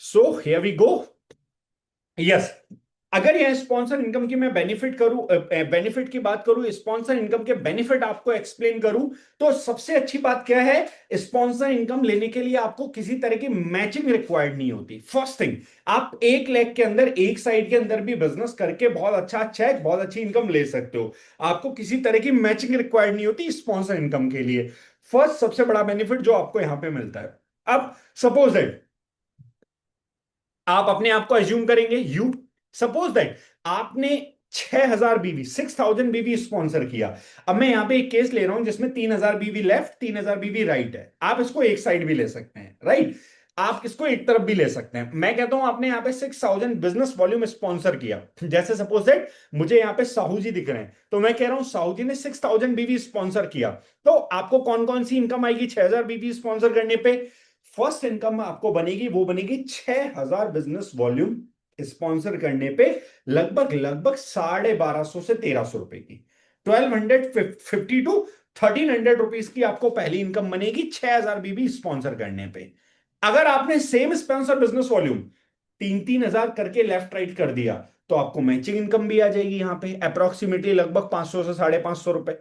So here we go. Yes, अगर यह sponsor income की मैं बेनिफिट की बात करूं, स्पॉन्सर इनकम के बेनिफिट आपको एक्सप्लेन करूं, तो सबसे अच्छी बात क्या है, स्पॉन्सर इनकम लेने के लिए आपको किसी तरह की मैचिंग रिक्वायर्ड नहीं होती। फर्स्ट थिंग, आप 1 लाख के अंदर एक साइड के अंदर भी बिजनेस करके बहुत अच्छा चेक, बहुत अच्छी इनकम ले सकते हो। आपको किसी तरह की मैचिंग रिक्वायर्ड नहीं होती स्पॉन्सर इनकम के लिए। फर्स्ट सबसे बड़ा बेनिफिट जो आपको यहां पे मिलता है। अब सपोज दैट आप अपने आप को एज्यूम करेंगे, यू सपोज दैट आपने 6,000 बीवी, 6,000 बीवी स्पॉन्सर किया। अब मैं यहां पे एक केस ले रहा हूं जिसमें 3,000 बीवी लेफ्ट, 3,000 बीवी राइट है। आप इसको एक साइड भी ले सकते हैं, राइट। आप इसको एक तरफ भी ले सकते हैं। मैं कहता हूं आपने यहां पे 6,000 बिजनेस वॉल्यूम स्पॉन्सर किया। जैसे सपोज दैट मुझे यहां पे साहू जी दिख रहे हैं, तो मैं कह रहा हूं साहू जी ने 6,000 बीवी स्पॉन्सर किया। तो आपको कौन कौन सी इनकम आएगी 6,000 बीवी स्पॉन्सर करने पे? फर्स्ट इनकम आपको बनेगी, वो बनेगी 6,000 बिजनेस वॉल्यूम स्पॉन्सर करने पे, लगभग लगभग 1,250 से 1,300 रुपए की, 1,250 टू 1,300 रुपीज की आपको पहली इनकम बनेगी 6,000 बीबी स्पॉन्सर करने पे। अगर आपने सेम स्पॉन्सर बिजनेस वॉल्यूम 3-3 हजार करके लेफ्ट राइट कर दिया, तो आपको मैचिंग इनकम भी आ जाएगी यहां पे, अप्रोक्सीमेटली लगभग 500 से 550 रुपए।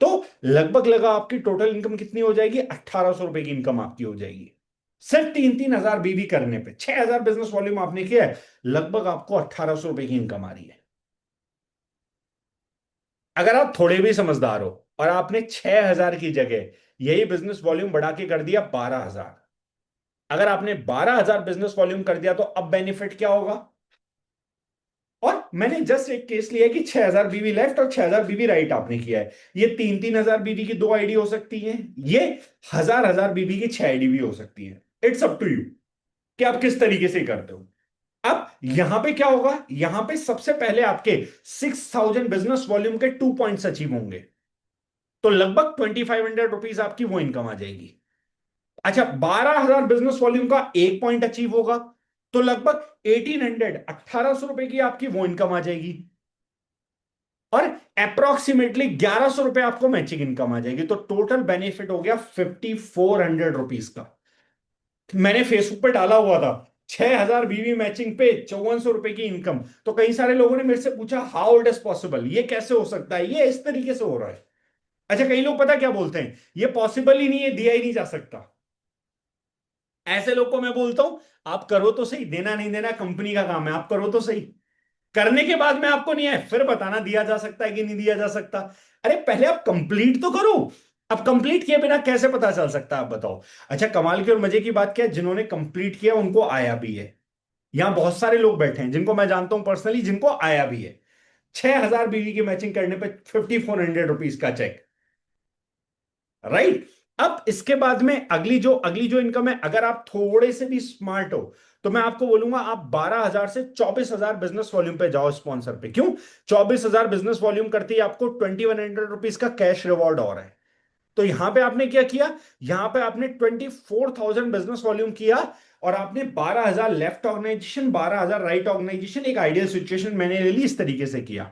तो लगभग लगा आपकी टोटल इनकम कितनी हो जाएगी, 1,800 रुपए की इनकम आपकी हो जाएगी। सिर्फ 3-3 हजार बीवी करने पे 6,000 बिजनेस वॉल्यूम आपने किया है, लगभग आपको 1,800 रुपए की इनकम आ रही है। अगर आप थोड़े भी समझदार हो और आपने 6,000 की जगह यही बिजनेस वॉल्यूम बढ़ा के कर दिया 12,000, अगर आपने 12,000 बिजनेस वॉल्यूम कर दिया, तो अब बेनिफिट क्या होगा? और मैंने जस्ट एक केस लिया कि 6,000 बीवी लेफ्ट और 6,000 बीवी राइट आपने किया है। ये 3-3 हजार बीवी की 2 आईडी हो सकती है, ये 1,000 बीवी की 6 आईडी भी हो सकती है। इट्स अप टू यू कि आप किस तरीके से करते हो। अब यहां पे क्या होगा, यहां पे सबसे पहले आपके 6,000 बिजनेस वॉल्यूम के 2 पॉइंट्स अचीव होंगे, तो लगभग 2,500 रुपीज आपकी वो इनकम आ जाएगी। अच्छा, 12,000 बिजनेस वॉल्यूम का 1 पॉइंट अचीव होगा, तो लगभग 1,800, 1,800 रुपए की आपकी वो इनकम आ जाएगी। और अप्रोक्सीमेटली 1,100 रुपए आपको मैचिंग इनकम आ जाएगी, तो टोटल बेनिफिट हो गया 5,400 रुपीज का। मैंने फेसबुक पे डाला हुआ था 6,000 बीवी मैचिंग पे 5,400 रुपए की इनकम, तो कई सारे लोगों ने मेरे से पूछा हाउ इट इज पॉसिबल, ये कैसे हो सकता है, ये इस तरीके से हो रहा है। अच्छा, कई लोग पता क्या बोलते हैं, ये पॉसिबल ही नहीं है, दिया ही नहीं जा सकता। ऐसे लोग को मैं बोलता हूं, आप करो तो सही, देना नहीं देना कंपनी का काम है, आप करो तो सही। करने के बाद में आपको नहीं है फिर बताना दिया जा सकता है कि नहीं दिया जा सकता। अरे पहले आप कंप्लीट तो करो। अब कंप्लीट किए बिना कैसे पता चल सकता है, आप बताओ। अच्छा, कमाल की और मजे की बात क्या है, जिन्होंने कंप्लीट किया उनको आया भी है। यहां बहुत सारे लोग बैठे हैं जिनको मैं जानता हूं पर्सनली, जिनको आया भी है। 6,000 बीवी की मैचिंग करने पे 5,400 रुपीज का चेक, राइट। अब इसके बाद में अगली जो इनकम है, अगर आप थोड़े से भी स्मार्ट हो, तो मैं आपको बोलूंगा आप 12,000 से 24,000 बिजनेस वॉल्यूम पे जाओ स्पॉन्सर पे। क्यों? 24,000 बिजनेस वॉल्यूम करते ही आपको 2,100 रुपीज का कैश रिवॉर्ड और है। तो यहां पे आपने क्या किया, यहां पे आपने 24,000 बिजनेस वॉल्यूम किया, और आपने 12,000 लेफ्ट ऑर्गेनाइजेशन, 12,000 राइट ऑर्गेनाइजेशन, एक आइडियल सिचुएशन मैंने ले ली, इस तरीके से किया।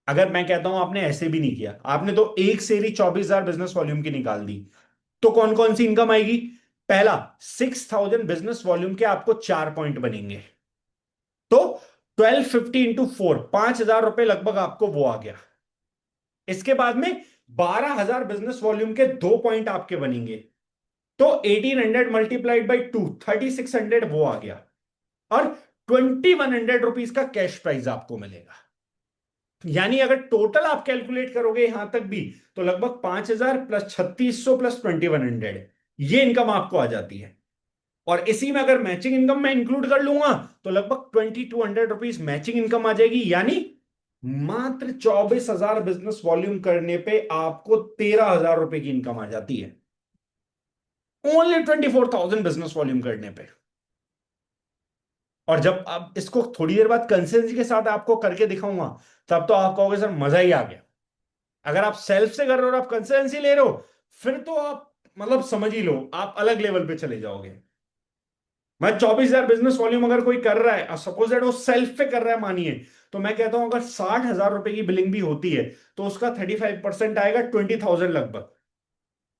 अगर मैं कहता हूं आपने ऐसे भी नहीं किया, आपने तो एक सेरी 24,000 बिजनेस वॉल्यूम की निकाल दी, तो कौन कौन सी इनकम आएगी? पहला, 6,000 बिजनेस वॉल्यूम के आपको 4 पॉइंट बनेंगे, तो 1,250 इंटू 4, 5,000 रुपए लगभग आपको वो आ गया। इसके बाद में 12,000 बिजनेस वॉल्यूम के 2 पॉइंट आपके बनेंगे, तो 1,800 मल्टीप्लाइड बाई 2, 3,600 वो आ गया। और 2,100 रुपीज का कैश प्राइज आपको मिलेगा। यानी अगर टोटल आप कैलकुलेट करोगे यहां तक भी, तो लगभग 5,000 प्लस 3,600 प्लस 2,100, ये इनकम आपको आ जाती है। और इसी में अगर मैचिंग इनकम मैं इंक्लूड कर लूंगा, तो लगभग 2,200 रुपीज मैचिंग इनकम आ जाएगी। यानी मात्र 24,000 बिजनेस वॉल्यूम करने पे आपको 13,000 रुपए की इनकम आ जाती है, ओनली 24,000 बिजनेस वॉल्यूम करने पे। और जब आप इसको थोड़ी देर बाद कंसिस्टेंसी के साथ आपको करके दिखाऊंगा, तब तो आप कहोगे सर मजा ही आ गया। अगर आप सेल्फ से कर रहे हो और आप कंसिस्टेंसी ले रहे हो, फिर तो आप मतलब समझ ही लो, आप अलग लेवल पे चले जाओगे। मैं 24,000 बिजनेस वॉल्यूम अगर कोई कर रहा है, और सपोज दैट वो सेल्फ पे कर रहा है मानिए, तो मैं कहता हूं अगर 60,000 रुपए की बिलिंग भी होती है, तो उसका 35% आएगा 20,000 लगभग।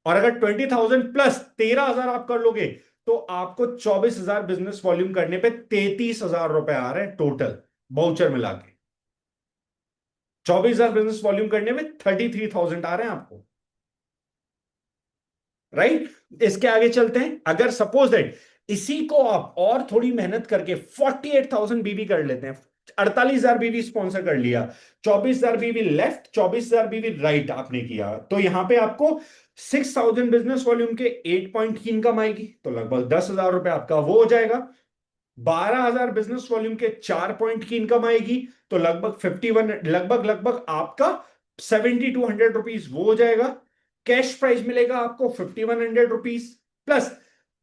और अगर 20,000 प्लस 13,000 आप कर लोगे, तो आपको 24,000 बिजनेस वॉल्यूम करने पे 33,000 रुपए आ रहे हैं टोटल, बाउचर मिला के। 24,000 बिजनेस वॉल्यूम करने में 33,000 आ रहे हैं आपको, राइट। इसके आगे चलते हैं। अगर सपोज दैट इसी को आप और थोड़ी मेहनत करके 48,000 बीबी कर लेते हैं, 48,000 बीबी स्पॉन्सर कर लिया, 24,000 बीबी लेफ्ट, 24,000 बीबी राइट आपने किया, तो यहां पे आपको 6,000 बिजनेस वॉल्यूम के 8 पॉइंट की इनकम आएगी, तो लगभग 10,000 रुपए आपका वो हो जाएगा। 12,000 बिजनेस वॉल्यूम के 4 पॉइंट की इनकम आएगी, तो लगभग 51, लगभग लगभग आपका 7,200 रुपीज वो हो जाएगा। कैश प्राइस मिलेगा आपको 5,100 रुपीज, प्लस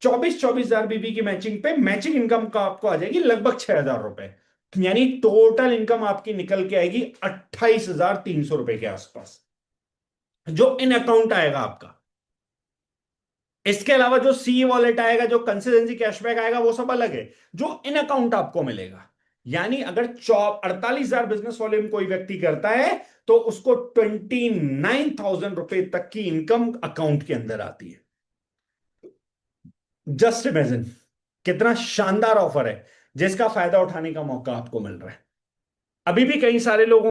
24,000 बीबी की मैचिंग पे मैचिंग इनकम का आपको आ जाएगी लगभग 6,000 रुपए। यानी टोटल इनकम आपकी निकल के आएगी 28,300 रुपए के आसपास, जो इन अकाउंट आएगा आपका। इसके अलावा जो सी वॉलेट आएगा, जो कंसिस्टेंसी कैशबैक आएगा, वो सब अलग है, जो इन अकाउंट आपको मिलेगा। यानी अगर 48,000 बिजनेस वॉल्यूम कोई व्यक्ति करता है तो उसको 29,000 रुपए तक की इनकम अकाउंट के अंदर आती है। जस्ट इमेजिन, कितना शानदार ऑफर है जिसका फायदा उठाने का मौका आपको मिल रहा है। अभी भी कई सारे लोगों